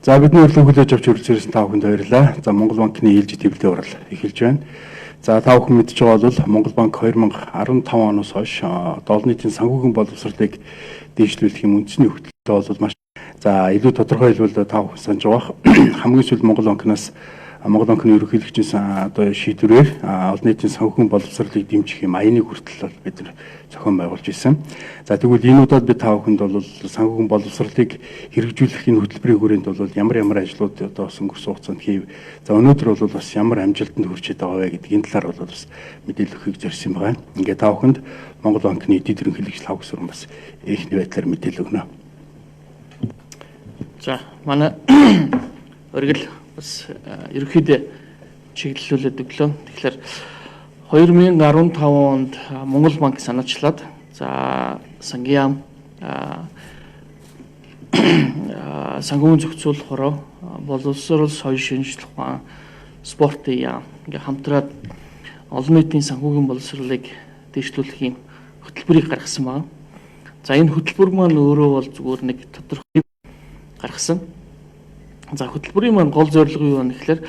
За бидний урилгыг хүлээж авч хүрэлцээрсэн та бүхэнд баярлалаа. За Монголбанкны ээлжид хэвлэлийн урал эхэлж байна. За та бүхэн мэдж байгаа бол Монголбанк 2015 оноос хойш долларын нийтийн санхүүгийн боловсролыг дэвшлүүлэх юм үндэсний хөтөлбөртэй бол маш илүү тодорхой хэлбэл та бүхэн санаж байгаа. Хамгийн сүүлд Монголбанкны ерөнхийлөгчийн одоо шийдвэрээр олон нийтийн санхүүгийн боловсролыг дэмжих юм аяны хүртэл бид нар зохион байгуулж ирсэн. За тэгвэл энэ удаад бид та бүхэнд бол санхүүгийн боловсролыг хэрэгжүүлэх энэ хөтөлбөрийн хүрээнд бол ямар ажлууд одоо өнгөрсөн хугацаанд хийв. За өнөөдөр бол бас ямар амжилтанд хүрчээд байгаа вэ гэдгийн талаар бол бас мэдээлэл өгөхийг зорьсон байгаа. Ингээд та бүхэнд Монголбанкны эдийн ерөнхийлөгч Лав Гүсүрэн бас эхний байдлаар мэдээлэл өгнө. За манай өргөл бас ерөнхийдөө чиглэлүүлээд өглөө. Тэгэхээр 2015 онд Монголбанк санаачлаад за сангийн санхүүгийн зохицуулах хороо боловсрол соёл шинжилх ухаан спортын яам ингээ хамтраад олон нийтийн санхүүгийн боловсролыг дэвшлүүлэх юм хөтөлбөрийг гаргасан байна. За энэ хөтөлбөр маань өөрөө бол зүгээр нэг тодорхой гаргасан. За хөтөлбөрийн маань гол зорилго юу вэ гэхээр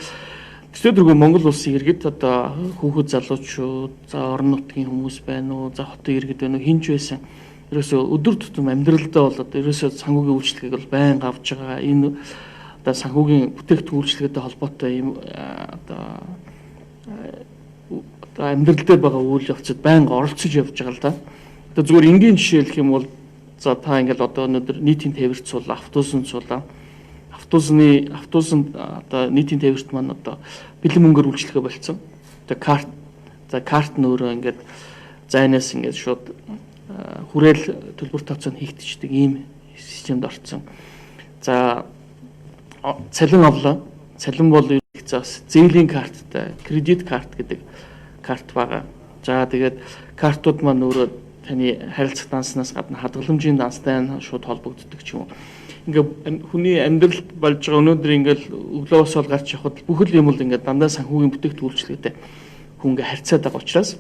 төсөөдргөө Монгол улсын иргэд одоо хүүхэд залуучууд, за орон нутгийн хүмүүс байна уу, за хотын иргэд байна уу, хинж байсан. Ерөөсөө өдөр тутам амьдралдаа бол одоо ерөөсөө санхүүгийн үйлчлэгийг бол байнга авч байгаа. Энэ одоо санхүүгийн бүтээгдэхүүн үйлчлэгээтэй холбоотой юм одоо амьдрал дээр байгаа үйл явцад байнга оролцож явж байгаа л да. Одоо зүгээр энгийн жишээ хэлэх юм бол за та ингээл одоо өнөөдөр нийтийн тээвэрт суулаа, автобусанд суулаа. Автобусанд одоо нийтийн тээвэрт маань одоо бэлэн мөнгөөр үйлчлэгээ болцсон. Одоо карт нөөрөө ингээд зайнаас ингээд шууд хүрээл төлбөр тооцоонд хийгдчихдэг ийм системд орсон. За цалин авлаа. Цалин бол заас зээлийн карттай, кредит карт гэдэг карт байгаа. За тэгээд картууд маань өөрөө таны харилцах данснаас гадна хадгаламжийн данстай шууд холбогддог ч юм уу. Ингээ хүний амьдралд болж байгаа өнөөдөр ингээл өглөөс бол гарч явхад бүх л юм бол ингээ дандаа санхүүгийн бүтээгдэхүүн үйлчлэгтэй хүн ингээ харьцаад байгаа учраас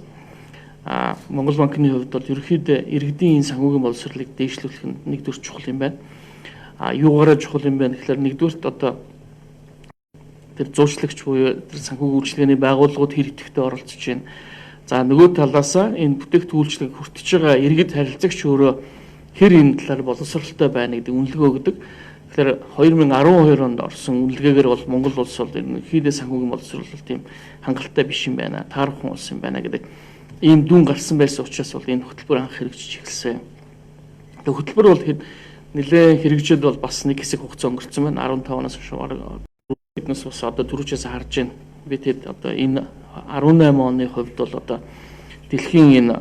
Монголбанкны хувьд бол ерөнхийдөө иргэдийн санхүүгийн боловсролыг дэвшлүүлэх нь нэгдүгээр чухал юм байна. Юугаараа чухал юм бэ гэхээр нэгдүгээрт одоо тэр зуучлагч буюу тэр санхүүгийн үйлчлэгээний байгууллагууд хэр идэвхтэй оролцож байна. За нөгөө талаасаа энэ бүтээгдэхүүн үйлчлэгийг хүртэж байгаа иргэд харилцагч өөрөө хэр энэ талаар боловсролтой байна гэдэг үнэлгээ өгдөг. Тэгэхээр 2012 онд орсон үнэлгээгээр бол Монгол улс бол ерөнхийдөө санхүүгийн боловсрол тийм хангалттай биш юм байна. Таархан улс юм байна гэдэг ийм дүн гарсан байсан учраас бол энэ хөтөлбөр анх хэрэгжиж эхэлсэн. Тэгээ хөтөлбөр бол нэлээд хэрэгжээд бол бас нэг хэсэг хугацаа өнгөрцөн байна. 15-наас хойш биднес бас одоо түрүүчээс харж байна. Бид хэд одоо энэ 18 оны хувьд бол одоо дэлхийн энэ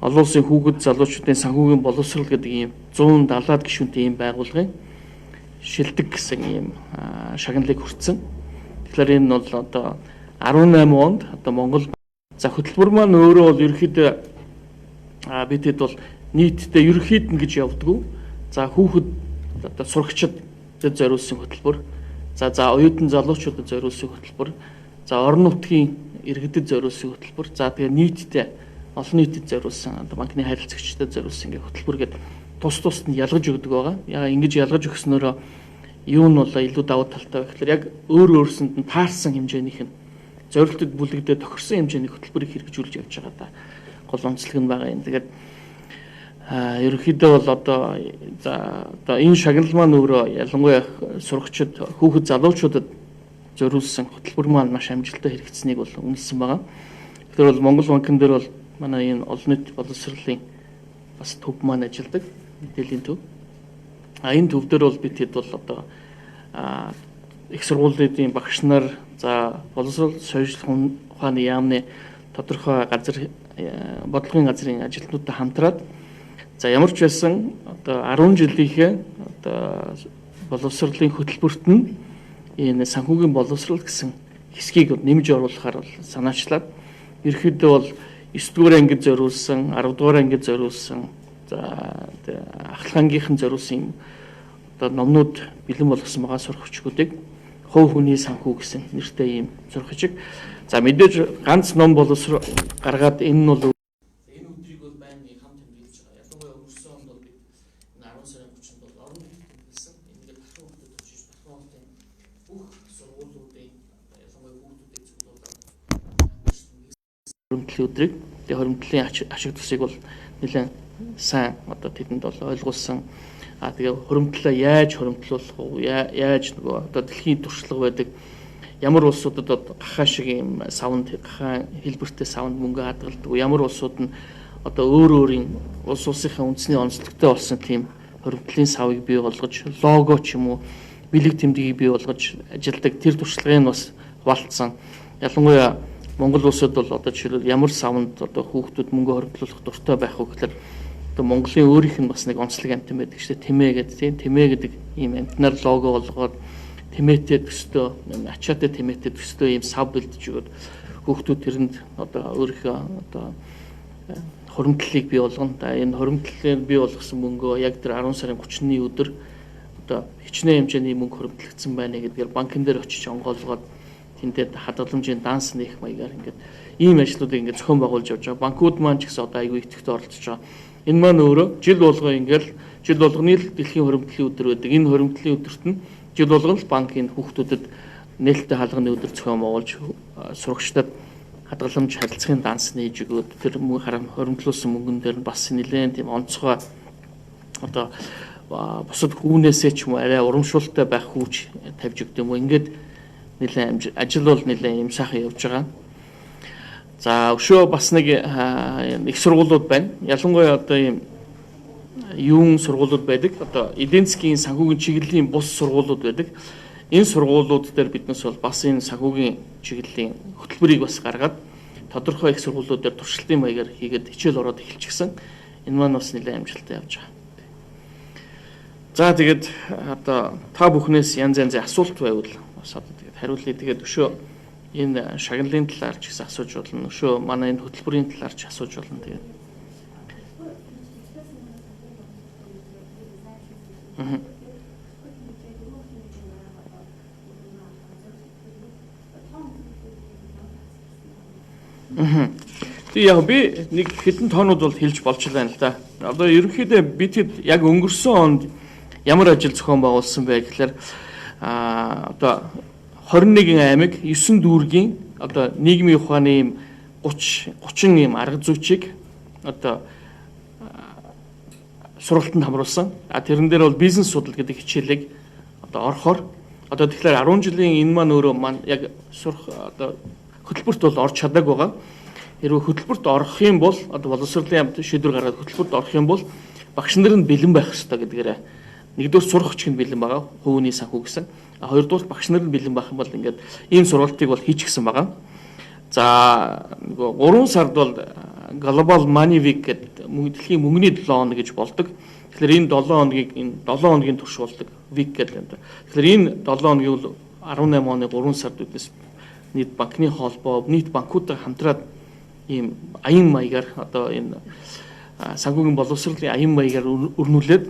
олон улсын хүүхэд залуучуудын санхүүгийн боловсрол гэдэг ийм 170-аад гишүүнтэй ийм байгууллагын шилдэг гэсэн ийм шагналыг хүртсэн. Тэгэхээр энэ бол одоо 18 онд одоо Монгол за хөтөлбөр маань өөрөө бол ерөнхийдөө бид хэд бол нийтдээ ерөнхийд нь гэж явдггүй. За хүүхэд одоо сурагчид зориулсан хөтөлбөр. За оюутан залуучуудад зориулсан хөтөлбөр. За орон нутгийн иргэдэд зориулсан хөтөлбөр. За тэгээ нийтдээ олон нийтэд зориулсан одоо банкны харилцагчдад зориулсан гэх хөтөлбөр гэдэг тусад нь ялгаж өгдөг байгаа. Яа ингэж ялгаж өгснөөрөө юу нь бол илүү давуу талтай байх. Тэгэхээр яг өөрсөнд нь таарсан хэмжээнийх нь зорилтод бүлэгдээ тохирсон хэмжээний хөтөлбөрийг хэрэгжүүлж явж байгаа да. Гол онцлог нь байгаа юм. Тэгээд ерөнхийдөө бол одоо энэ шагнал маань өөрөө ялангуяа сурагчид хүүхэд залуучуудад зориулсан хөтөлбөр маань маш амжилттай хэрэгжсэнийг бол үнэлсэн байгаа. Тэгэхээр бол Монголбанкн дээр бол манай энэ олон нийт боловсролын бас төв маань ажилладаг мэдээллийн төв. Энэ төв дээр бол бид хэд бол одоо их сургуулийн багш нар за боловсрол соёлын ухааны яамны тодорхой газар бодлогын газрын ажилтнуудтай хамтраад за ямар ч байсан одоо 10 жилийнхээ одоо боловсролын хөтөлбөрт нь энэ санхүүгийн боловсрол гэсэн хэсгийг нэмж оруулахаар бол санаачлаад ерөөхдөө бол 9 дугаар ангид зориулсан, 10 дугаар ангид зориулсан, за ахлах ангийнхан зориулсан одоо номнууд бэлэн болгосон байгаа сурагчдыг хувь хүний санхүү гэсэн нэртэй ийм сурагчиг. За мэдээж ганц ном боловсрол гаргаад энэ нь бол энэ өдрийг бол байнга хамт хэмжиж байгаа. Ялангуяа өнгөрсөн онд бол бид 10 сарын 30-нд бол орон нутгийн хэлсэн. Ингээд ахлах хүүхдэд очиж ахлах хүүхдийн Хуримтлалын өдрийг. Тэгээ хуримтлалын ашиг тусыг бол нэлээд сайн одоо тэдэнд бол ойлгуулсан. Тэгээ хуримтлалаа яаж хуримтлуулах вэ? Яаж нөгөө одоо дэлхийн туршлага байдаг ямар улсуудад гахаа шиг юм савнд гахаа хэлбэртэй савнд мөнгө хадгалдаг. Ямар улсууд нь одоо өөрийн улс улсынхаа үндэсний онцлогтой болсон тийм хуримтлалын савыг бий болгож, лого ч юм уу, бэлэг тэмдгийг бий болгож ажилдаг тэр туршлагыг бас хуваалцсан. Ялангуяа Монгол улсад бол одоо жишээлбэл ямар савнд одоо хүүхдүүд мөнгө хоригдлуулах дуртай байх вэ гэхээр одоо Монголын өөрийнх нь бас нэг онцлог амтан байдаг шүү дээ. Тэмээ гэдэг тийм тэмээ гэдэг ийм амтнаар лого болгоод тэмээтэй төстэй ачаатай тэмээтэй төстэй ийм сав бэлдэж өгöd хүүхдүүд тэрэнд одоо өөрийнхөө одоо хуримтлалыг бий болгоно. Энэ хуримтлалыг бий болгосон мөнгөө яг тэр 10 сарын 30-ны өдөр одоо хичнээн хэмжээний мөнгө хуримтлагдсан байна гэдгээр банкн дээр очиж онгоолгоод тэндээ хадгаламжийн данс нээх маягаар ингээд ийм ажлуудыг ингээд зохион байгуулж явж байгаа. Банкуд маань ч гэсэн одоо аягүй идэвхтэй оролцож байгаа. Энэ маань өөрөө жил болгоо ингээд жил болгоны л дэлхийн хуримтлалын өдөр байдаг. Энэ хуримтлалын өдөрт нь жил болгон л банкын хүүхдүүдэд нээлттэй хаалганы өдөр зохион байгуулж сурагчдад хадгаламж харилцагын данс нээж өгөөд тэр хуримтлуулсан мөнгөн дээр нь бас нэлээд тийм онцгой одоо бусад хүүнээсээ ч юм уу арай урамшуултай байх хүүч тавьж өгд юм уу. Ингээд нэлээд ажил бол нэлээд юм сайхан явж байгаа. За өшөө бас нэг их сургуулиуд байна. Ялангуяа одоо ийм юун сургуулиуд байдаг. Одоо эдийн засгийн санхүүгийн чиглэлийн бус сургуулиуд байдаг. Энэ сургуулиуд дээр биднес бол бас энэ санхүүгийн чиглэлийн хөтөлбөрийг бас гаргаад тодорхой их сургуулиуд дээр туршилтын маягаар хийгээд хичээл ороод эхэлчихсэн. Энэ маань бас нэлээд амжилттай явж байгаа. За тэгээд одоо та бүхнээс янз янзын асуулт байвал бас одоо тэгээд хариулъя. Тэгээд өшөө энэ шагналын талаар ч гэсэн асууж болно. Өшөө манай энэ хөтөлбөрийн талаар ч асууж болно. Тэгээд Тэг яг би нэг хэдэн тоонууд бол хэлж болж байна л да. Одоо ерөнхийдөө бид хэд яг өнгөрсөн онд ямар ажил зохион байгуулсан бэ гэхээр одоо 21 аймаг 9 дүүргийн одоо нийгмийн ухааны юм 30 юм арга зүйчийг одоо сургалтанд хамруулсан. Тэрэн дээр бол бизнес судал гэдэг хичээлийг одоо орохоор одоо тэгэхээр 10 жилийн энэ маань өөрөө маань яг сурах одоо хөтөлбөрт бол орж чадаагүй байгаа. Хэрвээ хөтөлбөрт орох юм бол одоо боловсролын яамт шийдвэр гаргаад хөтөлбөрт орох юм бол багш нар нь бэлэн байх хэрэгтэй гэдгээрээ нэгдүгээр сурах чинь бэлэн байгаа. Хувийн санхүү гэсэн. Хоёрдугаар багш нар нь бэлэн байх юм бол ингээд ийм сургалтыг бол хийчихсэн байгаа. За нөгөө 3 сард бол Global Money Week гэдэг дэлхийн мөнгөний 7 хоног гэж болдог. Тэгэхээр энэ 7 хоногийн турш болдог week гэдэг. Тэгэхээр энэ 7 хоногийг бол 18 оны 3 сард үднэс нийт банкны холбоо, нийт банкуудтай хамтраад ийм аян маягаар одоо энэ санхүүгийн боловсролын аян маягаар өрнүүлээд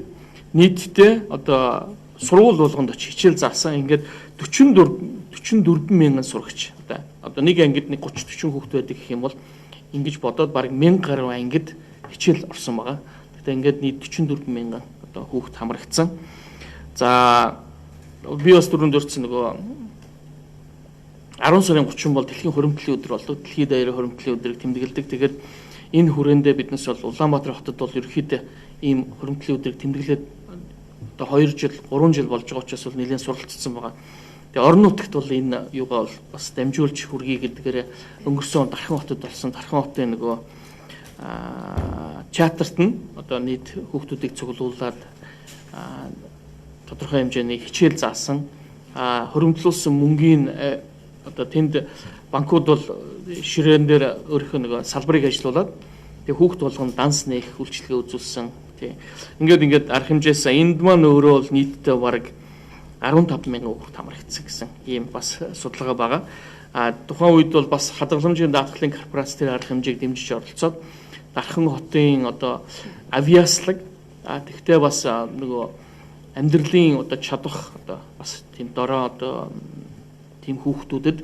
нийтдээ одоо сургууль болгонд очиж хичээл заасан. Ингээд 44 мянган сурагч одоо нэг ангид нэг 30-40 хүүхэд байдаг гэх юм бол ингэж бодоод бараг 1000 гаруй ангид хичээл орсон байгаа. Тэгтээ ингээд нийт 44 мянган одоо хүүхэд хамрагдсан. За би бас түрүүнд өртсөн нөгөө 10 сарын 30 бол дэлхийн хуримтлалын өдөр болдог. Дэлхийн даяар хуримтлалын өдрийг тэмдэглэдэг. Тэгэхээр энэ хүрээндээ биднес бол Улаанбаатар хотод бол ерөөхдөө ийм хуримтлалын өдрийг тэмдэглээд одоо 2 жил, 3 жил болж байгаа учраас бол нэлээд суралцсан байгаа. Тэгээ орон нутагт бол энэ юугаа бол бас дамжуулж хүргэе гэдгээр өнгөрсөн Дархан хотод болсон. Дархан хотын нөгөө чатарт нь одоо нийт хүүхдүүдийг цуглуулад тодорхой хэмжээний хичээл заасан. Хуримтлуулсан мөнгийн одоо тэнд банкуд бол ширээн дээр өөрийнхөө нэг салбарыг ажилуулад тэг хүүхд болгоно данс нээх үйлчлэгээ үзүүлсэн. Тэг ингээд арга хэмжээс энд маань өөрөө бол нийтдээ бараг 15 мянган хүүхд хамрагдсан гэсэн ийм бас судалгаа байгаа. Тухайн үед бол бас хадгаламжийн даатгалын корпорац тэр арга хэмжээг дэмжиж оролцоод Дархан хотын одоо авиаслаг тэгтээ бас нөгөө амьдралын одоо чадвах одоо бас тийм дорой одоо тийм хүүхдүүдэд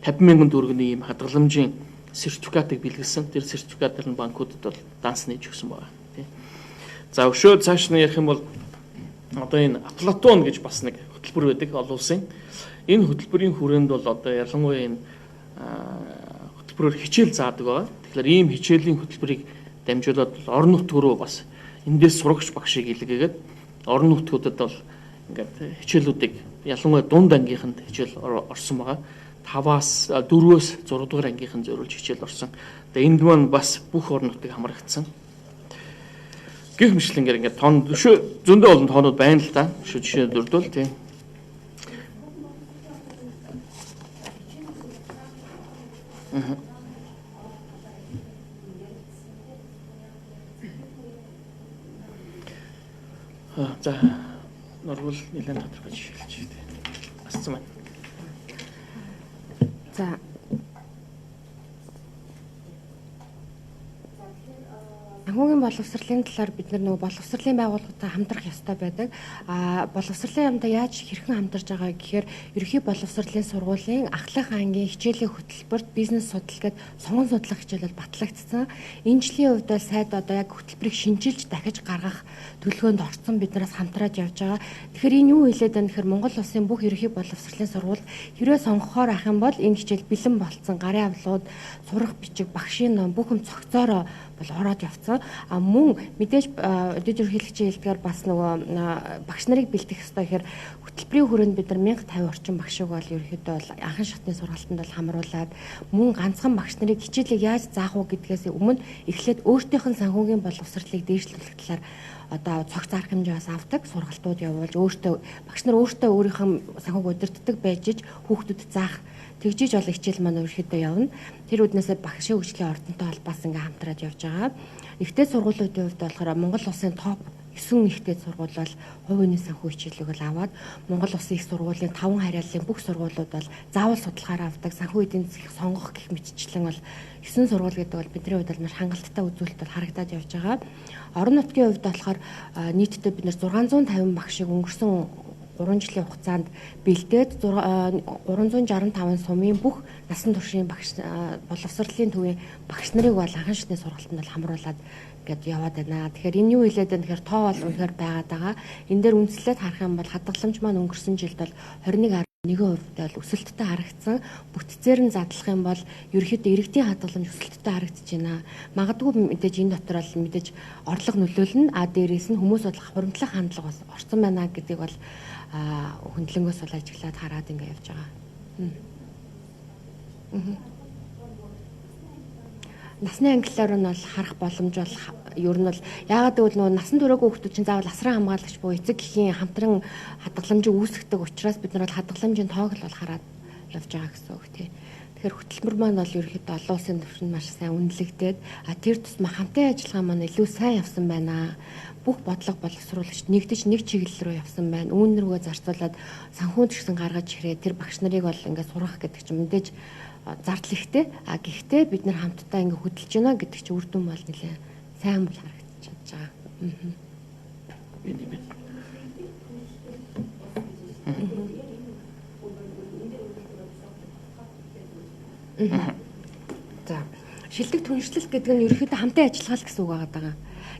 50 мянган төгрөгийн ийм хадгаламжийн сертификатыг бэлгэлсэн. Тэр сертификатаар нь банкудад бол данс нээж өгсөн байгаа. Тий. За өшөө цааш нь ярих юм бол одоо энэ Платон гэж бас нэг хөтөлбөр байдаг олон улсын. Энэ хөтөлбөрийн хүрээнд бол одоо ялангуяа энэ хөтөлбөрөөр хичээл заадаг байгаа. Тэгэхээр ийм хичээлийн хөтөлбөрийг дамжуулаад орон нутг руу бас эндээс сурагч багшийг илгээгээд орон нутгуудад бол ингээд хичээлүүдийг ялангуяа дунд ангийнханд хичээл орсон байгаа. 5-аас 4-өөс 6 дугаар ангийнхан зориулж хичээл орсон. Тэгээ энд маань бас бүх орон нутгийг хамрагдсан. Гэх мэтлэнгээр ингээд тоон зөндөө олон тоонууд байна л да. Жишээ дурдвал тийм. За нурвал нэлээд тодорхой жишээлж байна. Асцсан байна. За санхүүгийн боловсролын талаар бид нөгөө боловсролын байгууллагуудаа хамтрах ёстой байдаг. Боловсролын яамдаа яаж хэрхэн хамтарж байгаа гэхээр ерөнхий боловсролын сургуулийн ахлах ангийн хичээлийн хөтөлбөрт бизнес судалгаад сонгон судлах хичээлэл батлагдсан. Энэ жилийн хувьд бол сайд одоо яг хөтөлбөрийг шинжилж дахиж гаргах төлөвлөгөөнд орсон биднээс хамтраад явж байгаа. Тэгэхээр энэ юу хэлээд байна гэхээр Монгол улсын бүх ерөнхий боловсролын сургууль хэрвээ сонгохоор ах юм бол энэ хичээл бэлэн болцсон гарын авлууд, сурах бичиг, багшийн ном бүх юм цогцоороо бол ороод явцсан. Мөн мэдээж дэд ерөнхийлөгчийн хэлдгээр бас нөгөө багш нарыг бэлтгэх ёстой гэхээр хөтөлбөрийн хүрээнд бид нар 1050 орчим багшиг бол ерөнхийдөө бол анхан шатны сургалтанд бол хамруулад мөн ганцхан багш нарыг хичээлийг яаж заах уу гэдгээс өмнө эхлээд өөртөөх нь санхүүгийн боловсролыг дээшлүүлэх талаар одоо цогц арга хэмжээс авдаг сургалтууд явуулж багш нар өөртөө өөрийнх нь санхүүг удирддаг байж хүүхдүүдэд заах тэгжиж бол хичээл маань ерөөхдөө явна. Тэр үднээсээ багшийн хөгжлийн ордонтой холбоос ингээм хамтраад явж байгаа. Ихтэй сургуулиудын хувьд болохоор Монгол улсын топ 9 ихтэй сургууль бол хувийн санхүү хичээлийг бол аваад Монгол улсын их сургуулийн 5 харьяаллын бүх сургуулиуд бол заавал судалгаараа авдаг санхүү эдийн засгийг сонгох гэх мэтчлэн бол 9 сургууль гэдэг бол бидний хувьд бол маш хангалттай үзүүлэлт бол харагдаад явж байгаа. Орон нутгийн хувьд болохоор нийтдээ бид нэр 650 багшийг өнгөрсөн 3 жилийн хугацаанд бэлдээд 365 сумын бүх насан туршийн багш боловсролын төвийн багш нарыг бол анхан шатны сургалтанд бол хамруулад ингээд яваад байна. Тэгэхээр энэ юу хэлээд байна гэхээр тоо бол үнэхээр байгаад байгаа. Энэ дээр үндэслээд харах юм бол хадгаламж маань өнгөрсөн жилд бол 21.1% бол өсөлттэй харагдсан. Бүтцээр нь задлах юм бол ерөөхдөө иргэдийн хадгаламж өсөлттэй харагдаж байна. Магадгүй мэдээж энэ дотор бол мэдээж орлого нөлөөлнө. Дээрээс нь хүмүүс бол хуримтлах хандлага бас орсон байна гэдгийг бол хөндлөнгөөс бол ажиглаад хараад ингэ явж байгаа. Насны ангиллаар нь бол харах боломж бол ер нь бол яагаад гэвэл нөгөө насан туршаагүй хүмүүс чинь заавал асран хамгаалагч буюу эцэг гэхийн хамтран хадгаламжийг үүсгдэг учраас бид нар бол хадгаламжийн тоог л хараад явж байгаа гэсэн үг тий. Тэгэхээр хөтөлбөр маань бол ерөөхдөө олон улсын түвшинд маш сайн үнэлэгдээд тэр тусмаа хамтын ажиллагаа маань илүү сайн явсан байна. Бүх бодлого боловсруулагч нэгдэж нэг чиглэл рүү явсан байна. Үүн рүүгээ зарцуулаад санхүүнд гэсэн гаргаж ирээ тэр багш нарыг бол ингээд сургах гэдэг чинь мэдээж зардал ихтэй. Гэхдээ бид нар хамтдаа ингээд хөдөлж байна гэдэг чинь үр дүн бол нэлээ сайн бол харагдаж байгаа. За шилдэг түншлэл гэдэг нь ерөөхдөө хамтын ажиллагаа гэсэн үг байгаа.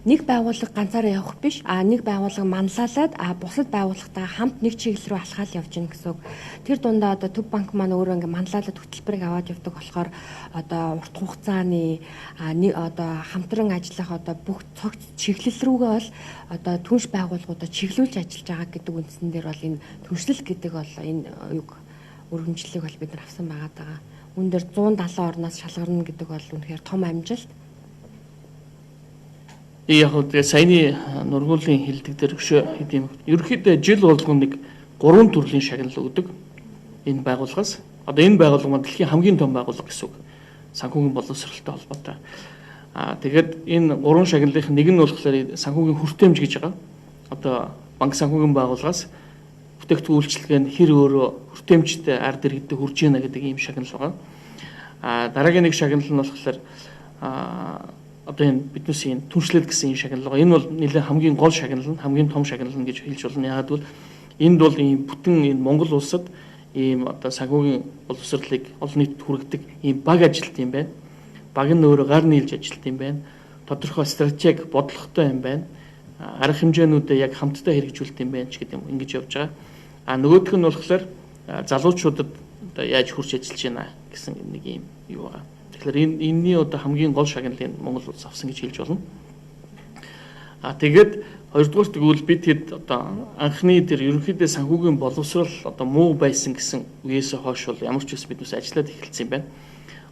Нэг байгууллага ганцаараа явах биш, нэг байгууллага манлайлаад бусад байгууллагатайгаа хамт нэг чиглэл рүү алхаал явж гин гэсэн үг. Тэр дундаа одоо Төв банк маань өөрөө ингээ манлайлаад хөтөлбөрийг аваад явдаг болохоор одоо урт хугацааны одоо хамтран ажиллах одоо бүх цогц чиглэл рүүгээ бол одоо түнш байгууллагуудаа чиглүүлж ажиллаж байгаа гэдэг үндсэн дээр бол энэ түншлэл гэдэг бол энэ юг өргөмжлөлийг бол бид нар авсан байгаа. Үүн дээр 170 орноос шалгарна гэдэг бол үнэхээр том амжилт. Яг үгүй саяны нургуулын хэлдэг дээр өшөө хэдэм. Ерөнхийдөө жил болгон нэг 3 төрлийн шагнал өгдөг энэ байгууллагаас. Одоо энэ байгууллага маань дэлхийн хамгийн том байгууллага гэсэн үг. Санхүүгийн боловсролтой холбоотой. Тэгээд энэ 3 шагналын нэг нь болохоор санхүүгийн хүртээмж гэж байгаа. Одоо банк санхүүгийн байгууллагаас бүтээгдэхүүн үйлчилгээ нь хэр өөрөө хүртээмжтэй ард иргэдэд хүрж ийна гэдэг ийм шагнал байгаа. Дараагийн нэг шагнал нь болохоор одоо энэ биднээс энэ түншлэл гэсэн энэ шагнал байгаа. Энэ бол нэлээд хамгийн гол шагнал нь, хамгийн том шагнал нь гэж хэлж болно. Яагаад гэвэл энд бол ийм бүтэн энэ Монгол улсад ийм одоо санхүүгийн боловсролыг олон нийтэд хүргэдэг ийм баг ажилт юм байна. Баг нь өөрөө гар нийлж ажилт юм байна. Тодорхой стратеги бодлоготой юм байна. Арга хэмжээнүүдээ яг хамтдаа хэрэгжүүлдэг юм байна ч гэдэг юм ингэж явж байгаа. Нөгөөх нь болохоор залуучуудад одоо яаж хурц ажиллаж байна гэсэн нэг юм юу байгаа. Тэгэхээр энэний одоо хамгийн гол шагналыг Монгол улс авсан гэж хэлж болно. Тэгээд хоёрдугаар тэгвэл бид хэд одоо анхны тэр ерөнхийдөө санхүүгийн боловсрол одоо муу байсан гэсэн үеэс хойш бол ямар ч үс бид нүс ажиллаад эхэлсэн юм байна.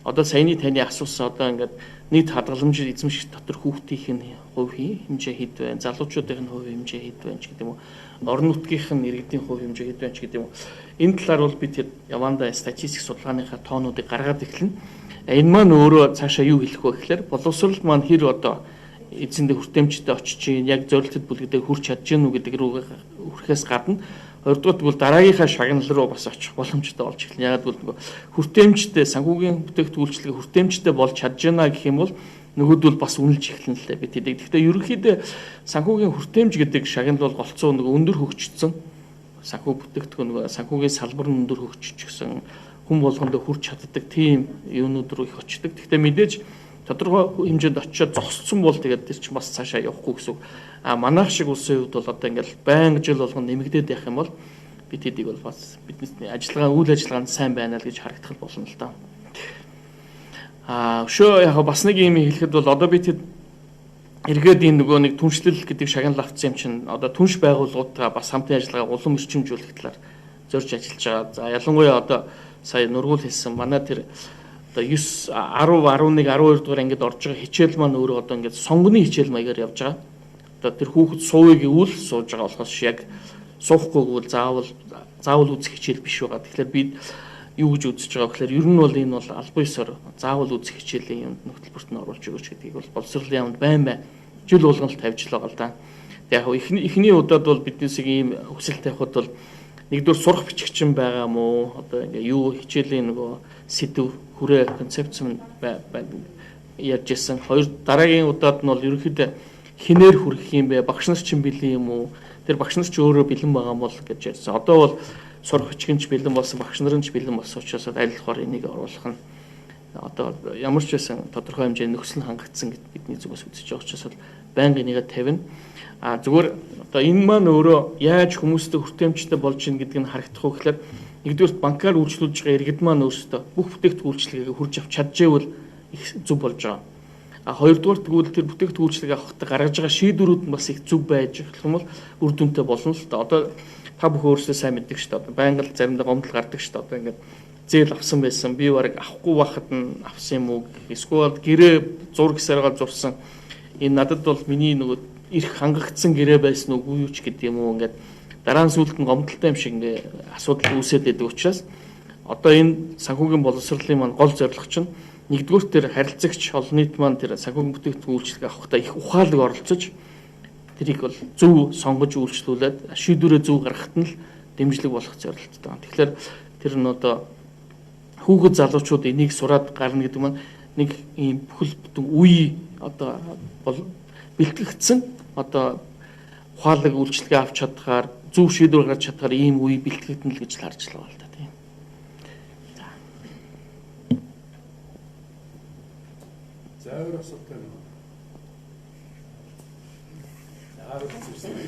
Одоо саяны таны асуусан одоо ингээд нийт хадгаламж эзэмших дотор хүүхдийн хувь хэмжээ хэд вэ? Залуучуудын хувь хэмжээ хэд вэ ч гэдэг юм уу? Орон нутгийнх нь иргэдийн хувь хэмжээ хэд вэ ч гэдэг юм уу? Энэ талаар бол бид явандаа статистик судалгааныхаа тоонуудыг гаргаад эхэлнэ. Энэ маань өөрөө цаашаа юу хэлэх вэ гэхээр боловсрол маань хэр одоо эзэндээ хүртээмжтэй очиж чинь яг зорилтод бүлгэдээ хүрч чадж гэнэ үү гэдэг рүү хүрэхээс гадна хоёрдугаар тэгвэл дараагийнхаа шагнал руу бас очих боломжтой болж эхэлнэ. Яг бол хүртээмжтэй санхүүгийн бүтээгдэхүүлчлэгээ хүртээмжтэй болж чадж гэнэ гэх юм бол нөгөөдөл бас үнэлж эхэлнэ лээ бид хэдэг. Гэхдээ ерөнхийдөө санхүүгийн хүртээмж гэдэг шагнал бол голцоо өндөр хөгжсөн санхүү бүтээгдэхүүн санхүүгийн салбар нь өндөр хөгжчихсэн хүн болгондоо хүрч чаддаг тийм юунууд руу их очдог. Гэхдээ мэдээж тодорхой хэмжээнд очиод зогссон бол тэгээд тэр чинь бас цаашаа явахгүй гэсэн үг. Манайх шиг улсын хувьд бол одоо ингээл байнга жил болгоно нэмэгдээд явах юм бол бид хэдийг бол бас бидний ажиллагаа үйл ажиллагаанд сайн байна л гэж харагдах болно л доо. Өшөө яг бас нэг юм хэлэхэд бол одоо бид хэд эргээд энэ нөгөө нэг түншлэл гэдэг шагнал авсан юм чинь одоо түнш байгууллагуудаа бас хамтын ажиллагаа улам өрчимжүүлэх талаар зорж ажиллаж байгаа. За ялангуяа одоо сая нургуул хэлсэн манай тэр 9 10 11 12 дугаар ангид орж байгаа хичээл маань өөрөө одоо ингээд сонгоны хичээл маягаар явж байгаа. Одоо тэр хүүхэд сууя гэвэл сууж байгаа болохоос яг суухгүй гэвэл заавал үзэх хичээл биш байгаа. Тэгэхээр бид юу гэж үзэж байгаа гэхээр ер нь бол энэ бол албан ёсоор заавал үзэх хичээлийн юмд нөхцөлбөрт нь оруулж өгөөч гэдгийг бол боловсролын яамд байн жил болгоно л тавьж л байгаа л да. Яг эхний удаад бол биднээс ийм хүсэл тавихад бол нэгдүгээр сурах бичигчин байгаа мó одоо ингээ юу хичээлийн нөгөө сэдв хүрээ концепц нь ярьж ирсэн. Хоёр дараагийн удаад нь бол ерөнхийдөө хинээр хүрэх юм бэ? Багш нар чинь бэлэн юм уу? Тэр багш нар ч өөрөө бэлэн байгаа юм бол гэж ярьсан. Одоо бол сурах бичгэнч бэлэн болсон, багш нарын ч бэлэн болсон учраас аль болохоор энийг оруулах нь одоо ямар ч байсан тодорхой хэмжээний нөхцөл хангагдсан гэд бидний зүгээс үзэж байгаа учраас байнга энийгээ тавина. Зүгээр одоо энэ маань өөрөө яаж хүмүүстэй хүртээмжтэй болж ийн гэдгийг нь харагдах уу гэхээр нэгдүгээр банкаар үйлчлүүлж байгаа иргэд маань өөрсдөө бүх бүтээгдэхүүлчлэгийг хурж авч чадчихвэл их зөв болж байгаа. Хоёрдугаар тэгвэл тэр бүтээгдэхүүлчлэгийг авахтаа гаргаж байгаа шийдвэрүүд нь бас их зөв байж гэх юм бол үр дүнтэй болно л да. Одоо та бүхэн өөрсдөө сайн мэддэг шүү дээ. Одоо байнга л заримдаа гомдол гардаг шүү дээ. Одоо ингээд зээл авсан байсан. Би бараг авахгүй байхад нь авсан юм уу? Эсвэл гэрээ зураг саргаар зурсан. Энэ надад бол миний нөгөө ирэх хангагдсан гэрээ байсан уу юу ч гэдэг юм уу ингээд дараа нь сүүлд нь гомдолтой юм шиг ингээ асуудал үүсээд байдаг учраас одоо энэ санхүүгийн боловсролын маань гол зорилго чинь нэгдүгээр тэр харилцагч олон нийт маань тэр санхүүгийн бүтээгдэхүүн үйлчлэг авахдаа их ухаалаг оролцож тэрийг бол зөв сонгож үйлчлүүлээд шийдвэрээ зөв гаргахад нь л дэмжлэг болох зорилттой байна. Тэгэхээр тэр нь одоо хүүхэд залуучууд энийг сураад гарна гэдэг маань нэг ийм бүхэл бүтэн үе одоо бэлтгэгдсэн одоо ухаалаг үйлчлэгээ авч чадхаар зөв шийдвэр гаргаж чадхаар ийм үе бэлтгэгдэн л гэж харж байгаа л да тийм. За өөр асуулт байна уу? Яагаад зүрсэн бэ?